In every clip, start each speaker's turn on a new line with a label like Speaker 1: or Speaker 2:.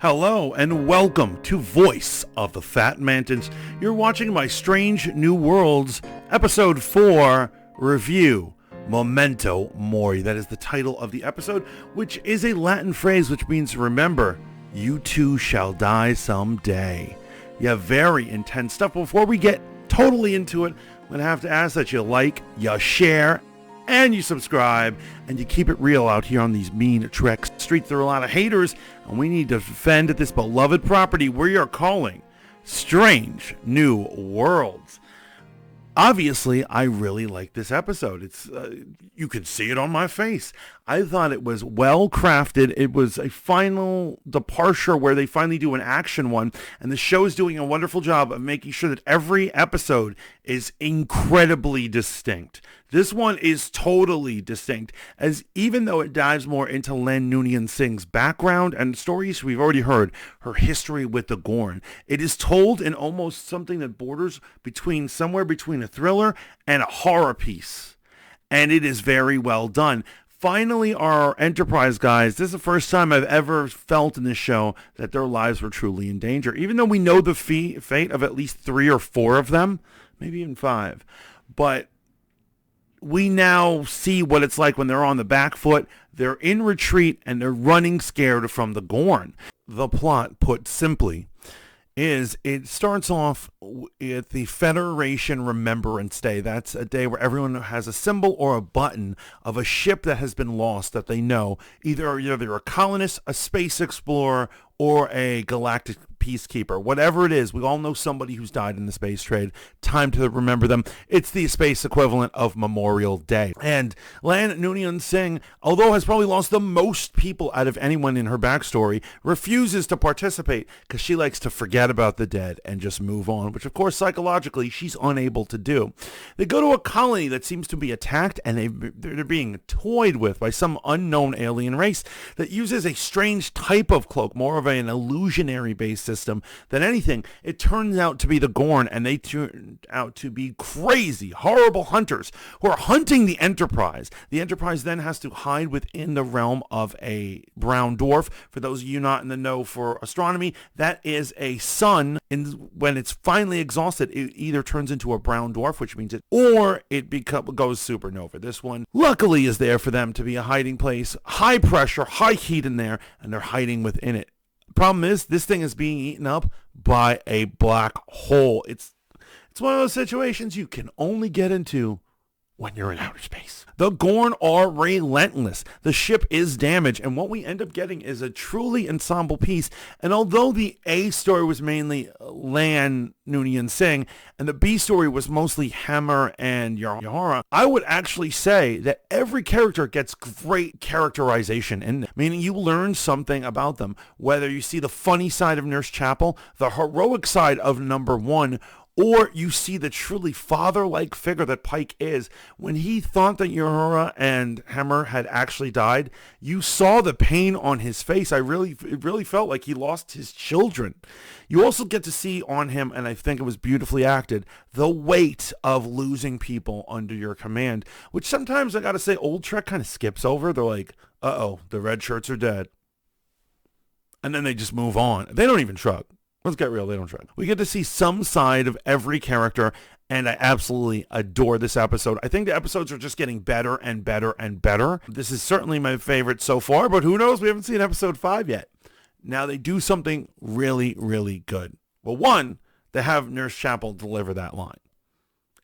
Speaker 1: Hello and welcome to Voice of the Fat Mantis. You're watching my Strange New Worlds Episode 4 review, Memento Mori. That is the title of the episode, which is a Latin phrase which means remember, you too shall die someday. Yeah, very intense stuff. Before we get totally into it, I'm going to have to ask that you like, you share, and you subscribe, and you keep it real out here on these mean Trek streets. There are a lot of haters, and we need to defend this beloved property we are calling Strange New Worlds. Obviously, I really like this episode. It's you can see it on my face. I thought it was well crafted. It was a final departure where they finally do an action one, and the show is doing a wonderful job of making sure that every episode is incredibly distinct. This one is totally distinct, as even though it dives more into Noonien-Singh's background and stories we've already heard, her history with the Gorn, it is told in almost something that borders somewhere between a thriller and a horror piece. And it is very well done. Finally, our Enterprise guys, this is the first time I've ever felt in this show that their lives were truly in danger. Even though we know the fate of at least 3 or 4 of them, maybe even 5. But we now see what it's like when they're on the back foot. They're in retreat and they're running scared from the Gorn. The plot, put simply, is it starts off at the Federation Remembrance Day. That's a day where everyone has a symbol or a button of a ship that has been lost that they know. Either they're a colonist, a space explorer, or a galactic peacekeeper. Whatever it is, we all know somebody who's died in the space trade. Time to remember them. It's the space equivalent of Memorial Day. And Noonien-Singh, although has probably lost the most people out of anyone in her backstory, refuses to participate because she likes to forget about the dead and just move on, which of course psychologically she's unable to do. They go to a colony that seems to be attacked, and they're being toyed with by some unknown alien race that uses a strange type of cloak, more of an illusionary based system than anything. It turns out to be the Gorn, and they turn out to be crazy, horrible hunters who are hunting the Enterprise. The Enterprise then has to hide within the realm of a brown dwarf. For those of you not in the know for astronomy, that is a sun, and when it's finally exhausted, it either turns into a brown dwarf, which means or it goes supernova. This one, luckily, is there for them to be a hiding place. High pressure, high heat in there, and they're hiding within it. Problem is, this thing is being eaten up by a black hole. It's one of those situations you can only get into when you're in outer space. The Gorn are relentless. The ship is damaged, and what we end up getting is a truly ensemble piece. And although the A story was mainly Noonien-Singh, and the B story was mostly Hammer and Yahara, I would actually say that every character gets great characterization, and meaning you learn something about them. Whether you see the funny side of Nurse Chapel, the heroic side of number 1, or you see the truly father-like figure that Pike is. When he thought that Uhura and Hammer had actually died, you saw the pain on his face. It really felt like he lost his children. You also get to see on him, and I think it was beautifully acted, the weight of losing people under your command, which sometimes I gotta say old Trek kind of skips over. They're like, uh-oh, the red shirts are dead. And then they just move on. They don't even shrug. Let's get real, they don't shrug. We get to see some side of every character, and I absolutely adore this episode. I think the episodes are just getting better and better and better. This is certainly my favorite so far, but who knows? We haven't seen episode 5 yet. Now, they do something really, really good. Well, one, they have Nurse Chapel deliver that line.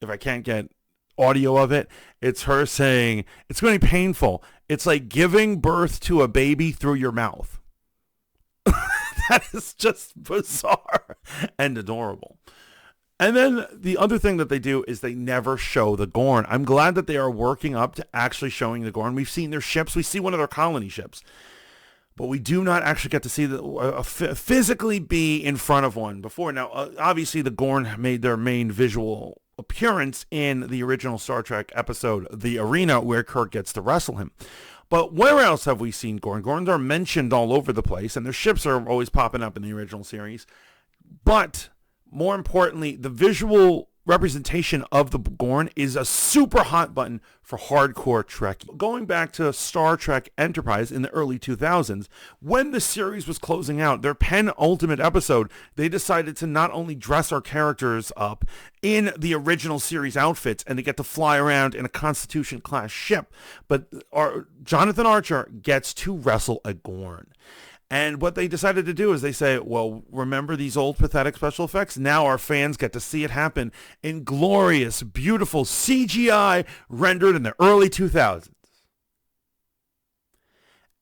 Speaker 1: If I can't get audio of it, it's her saying, it's going to be painful. It's like giving birth to a baby through your mouth. That is just bizarre and adorable. And then the other thing that they do is they never show the Gorn. I'm glad that they are working up to actually showing the Gorn. We've seen their ships. We see one of their colony ships. But we do not actually get to see physically be in front of one before. Now, obviously, the Gorn made their main visual appearance in the original Star Trek episode, The Arena, where Kirk gets to wrestle him. But where else have we seen Gorn? Gorns are mentioned all over the place, and their ships are always popping up in the original series. But more importantly, the visual representation of the Gorn is a super hot button for hardcore Trekkie. Going back to Star Trek Enterprise in the early 2000s, when the series was closing out, their penultimate episode, they decided to not only dress our characters up in the original series outfits and to get to fly around in a Constitution-class ship, but Jonathan Archer gets to wrestle a Gorn. And what they decided to do is they say, well, remember these old pathetic special effects? Now our fans get to see it happen in glorious, beautiful CGI rendered in the early 2000s.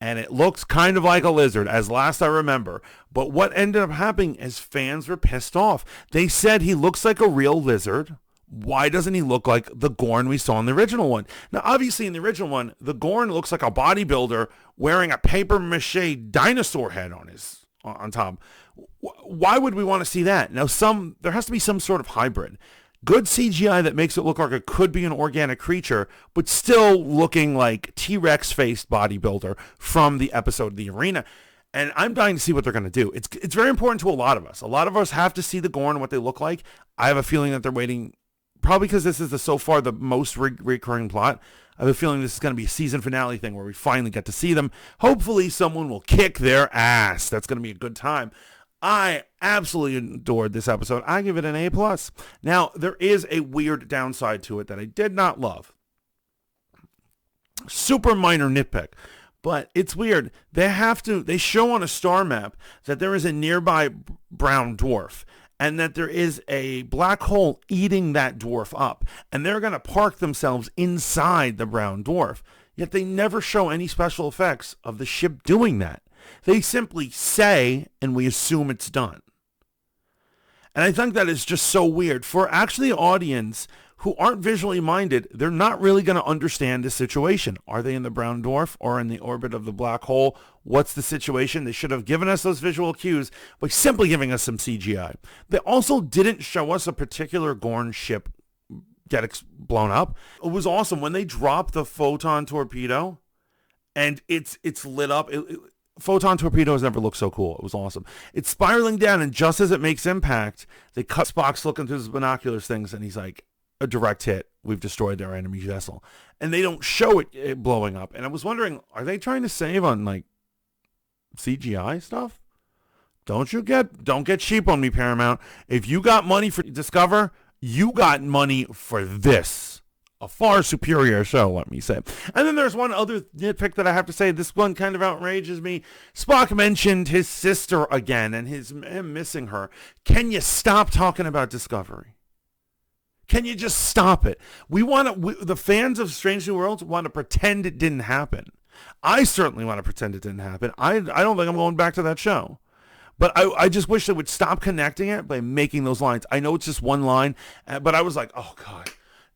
Speaker 1: And it looks kind of like a lizard, as last I remember. But what ended up happening is fans were pissed off. They said he looks like a real lizard. Why doesn't he look like the Gorn we saw in the original one? Now, obviously, in the original one, the Gorn looks like a bodybuilder wearing a paper-mache dinosaur head on top. Why would we want to see that? Now, there has to be some sort of hybrid. Good CGI that makes it look like it could be an organic creature, but still looking like T-Rex-faced bodybuilder from the episode of The Arena. And I'm dying to see what they're going to do. It's very important to a lot of us. A lot of us have to see the Gorn and what they look like. I have a feeling that they're waiting. Probably because this is so far the most recurring plot. I have a feeling this is going to be a season finale thing where we finally get to see them. Hopefully someone will kick their ass. That's going to be a good time. I absolutely adored this episode. I give it an A+. Now, there is a weird downside to it that I did not love. Super minor nitpick. But it's weird. They show on a star map that there is a nearby brown dwarf, and that there is a black hole eating that dwarf up, and they're going to park themselves inside the brown dwarf. Yet they never show any special effects of the ship doing that. They simply say, and we assume it's done. And I think that is just so weird. For actually the audience who aren't visually minded, they're not really going to understand the situation. Are they in the brown dwarf or in the orbit of the black hole? What's the situation? They should have given us those visual cues by simply giving us some CGI. They also didn't show us a particular Gorn ship get blown up. It was awesome when they dropped the photon torpedo and it's lit up. Photon torpedoes never looked so cool. It was awesome. It's spiraling down, and just as it makes impact, they cut Spock's looking through his binoculars things, and he's like, a direct hit. We've destroyed their enemy vessel. And they don't show it blowing up. And I was wondering, are they trying to save on like CGI stuff? Don't get cheap on me, Paramount. If you got money for Discover, you got money for this. A far superior show, let me say. And then there's one other nitpick that I have to say. This one kind of outrages me. Spock mentioned his sister again and him missing her. Can you stop talking about Discovery? Can you just stop it? The fans of Strange New Worlds want to pretend it didn't happen. I certainly want to pretend it didn't happen. I don't think I'm going back to that show. But I just wish they would stop connecting it by making those lines. I know it's just one line, but I was like, oh, God,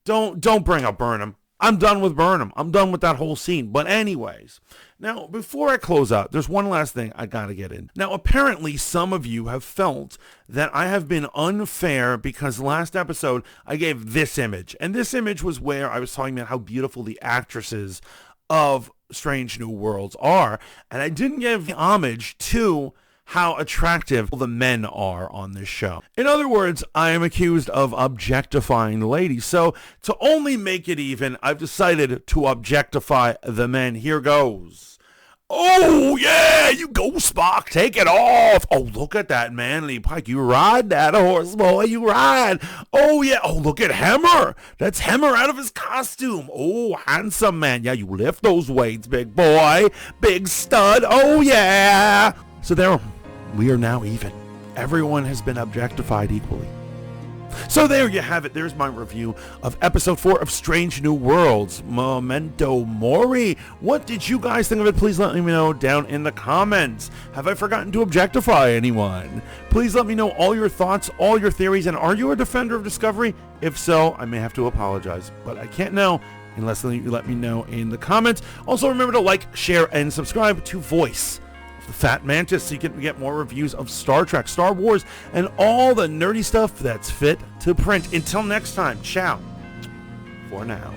Speaker 1: don't bring up Burnham. I'm done with Burnham. I'm done with that whole scene. But anyways, now, before I close out, there's one last thing I got to get in. Now, apparently, some of you have felt that I have been unfair because last episode, I gave this image. And this image was where I was talking about how beautiful the actresses of Strange New Worlds are. And I didn't give homage to how attractive the men are on this show. In other words, I am accused of objectifying the ladies. So to only make it even, I've decided to objectify the men. Here goes. Oh, yeah, you go, Spock. Take it off. Oh, look at that manly Pike. You ride that horse, boy. You ride. Oh, yeah. Oh, look at Hemmer. That's Hemmer out of his costume. Oh, handsome man. Yeah, you lift those weights, big boy. Big stud. Oh, yeah. So there, we are now even. Everyone has been objectified equally. So there you have it. There's my review of episode 4 of Strange New Worlds, Memento Mori. What did you guys think of it? Please let me know down in the comments. Have I forgotten to objectify anyone? Please let me know all your thoughts, all your theories, and are you a defender of Discovery? If so, I may have to apologize, but I can't know unless you let me know in the comments. Also, remember to like, share, and subscribe to Voice the Fat Mantis so you can get more reviews of Star Trek, Star Wars, and all the nerdy stuff that's fit to print. Until next time, ciao for now.